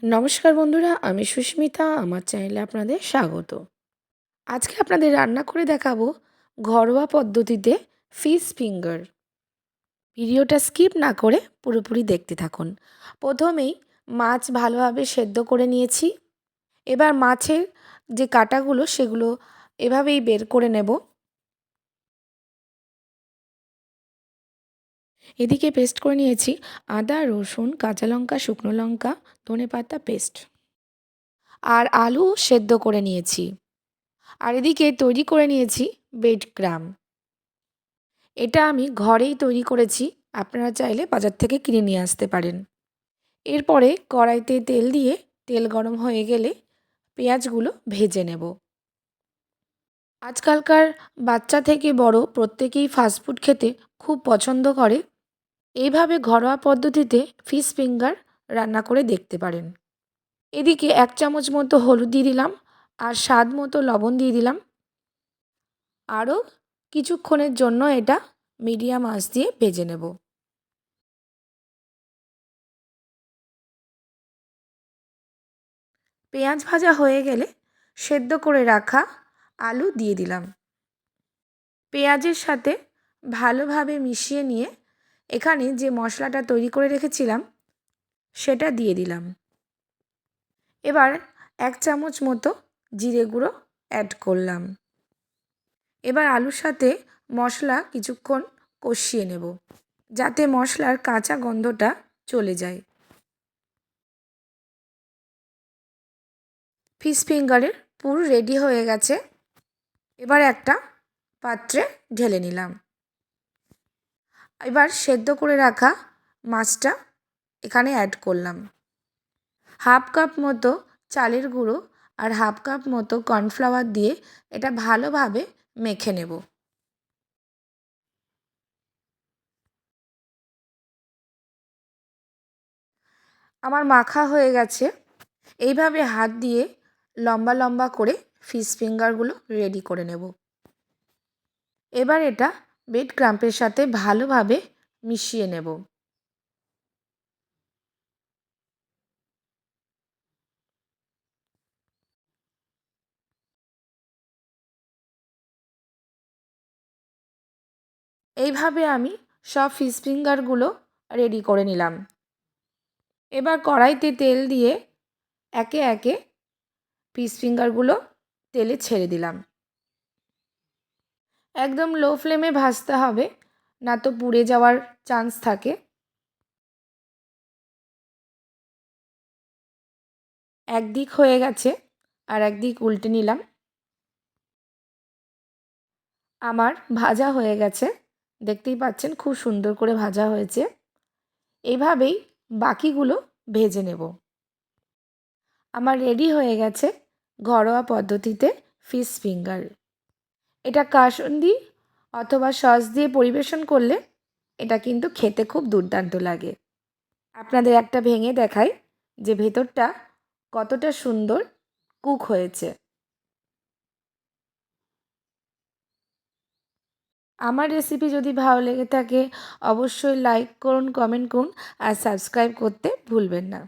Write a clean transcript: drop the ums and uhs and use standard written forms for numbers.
নমস্কার বন্ধুরা, আমি সুস্মিতা। আমার চ্যানেলে আপনাদের স্বাগত। আজকে আপনাদের রান্না করে দেখাবো ঘরোয়া পদ্ধতিতে ফিশ ফিঙ্গার। ভিডিওটা স্কিপ না করে পুরোপুরি দেখতে থাকুন। প্রথমেই মাছ ভালোভাবে সেদ্ধ করে নিয়েছি। এবার মাছের যে কাঁটাগুলো সেগুলো এভাবেই বের করে নেব। এদিকে পেস্ট করে নিয়েছি আদা, রসুন, কাঁচা লঙ্কা, শুকনো লঙ্কা, ধনেপাতা পেস্ট। আর আলু সেদ্ধ করে নিয়েছি। আর এদিকে তৈরি করে নিয়েছি ব্রেড ক্রাম্ব। এটা আমি ঘরেই তৈরি করেছি, আপনারা চাইলে বাজার থেকে কিনে নিয়ে আসতে পারেন। এরপরে কড়াইতে তেল দিয়ে তেল গরম হয়ে গেলে পেঁয়াজগুলো ভেজে নেব। আজকালকার বাচ্চা থেকে বড় প্রত্যেকেই ফাস্টফুড খেতে খুব পছন্দ করে। এইভাবে ঘরোয়া পদ্ধতিতে ফিশ ফিঙ্গার রান্না করে দেখতে পারেন। এদিকে 1 চামচ মতো হলুদ দিয়ে দিলাম আর স্বাদ মতো লবণ দিয়ে দিলাম। আরও কিছুক্ষণের জন্য এটা মিডিয়াম আঁচ দিয়ে ভেজে নেব। পেঁয়াজ ভাজা হয়ে গেলে সেদ্ধ করে রাখা আলু দিয়ে দিলাম। পেঁয়াজের সাথে ভালোভাবে মিশিয়ে নিয়ে এখানে যে মশলাটা তৈরি করে রেখেছিলাম সেটা দিয়ে দিলাম। এবার 1 চামচ মতো জিরে গুঁড়ো অ্যাড করলাম। এবার আলুর সাথে মশলা কিছুক্ষণ কষিয়ে নেব, যাতে মশলার কাঁচা গন্ধটা চলে যায়। ফিশ ফিঙ্গারের পুর রেডি হয়ে গেছে। এবার একটা পাত্রে ঢেলে নিলাম। এবার সেদ্ধ করে রাখা মাছটা এখানে অ্যাড করলাম। 1/2 কাপ মতো চালের গুঁড়ো আর 1/2 কাপ মতো কর্নফ্লাওয়ার দিয়ে এটা ভালোভাবে মেখে নেব। আমার মাখা হয়ে গেছে। এইভাবে হাত দিয়ে লম্বা লম্বা করে ফিশ ফিঙ্গারগুলো রেডি করে নেব। এবার এটা ব্রেড ক্রাম্বের সাথে ভালোভাবে মিশিয়ে নেব। এইভাবে আমি সব ফিশ ফিঙ্গারগুলো রেডি করে নিলাম। এবার কড়াইতে তেল দিয়ে একে একে ফিশ ফিঙ্গারগুলো তেলে ছেড়ে দিলাম। একদম লো ফ্লেমে ভাজতে হবে, না তো পুড়ে যাওয়ার চান্স থাকে। একদিক হয়ে গেছে আর একদিক উল্টে নিলাম। আমার ভাজা হয়ে গেছে, দেখতেই পাচ্ছেন খুব সুন্দর করে ভাজা হয়েছে। এইভাবেই বাকিগুলো ভেজে নেব। আমার রেডি হয়ে গেছে ঘরোয়া পদ্ধতিতে ফিশ ফিঙ্গার। এটা কাসুন্দি অথবা সস দিয়ে পরিবেশন করলে এটা কিন্তু খেতে খুব দুর্দান্ত লাগে। আপনাদের একটা ভেঙে দেখাই যে ভেতরটা কতটা সুন্দর কুক হয়েছে। আমার রেসিপি যদি ভালো লেগে থাকে অবশ্যই লাইক করুন, কমেন্ট করুন আর সাবস্ক্রাইব করতে ভুলবেন না।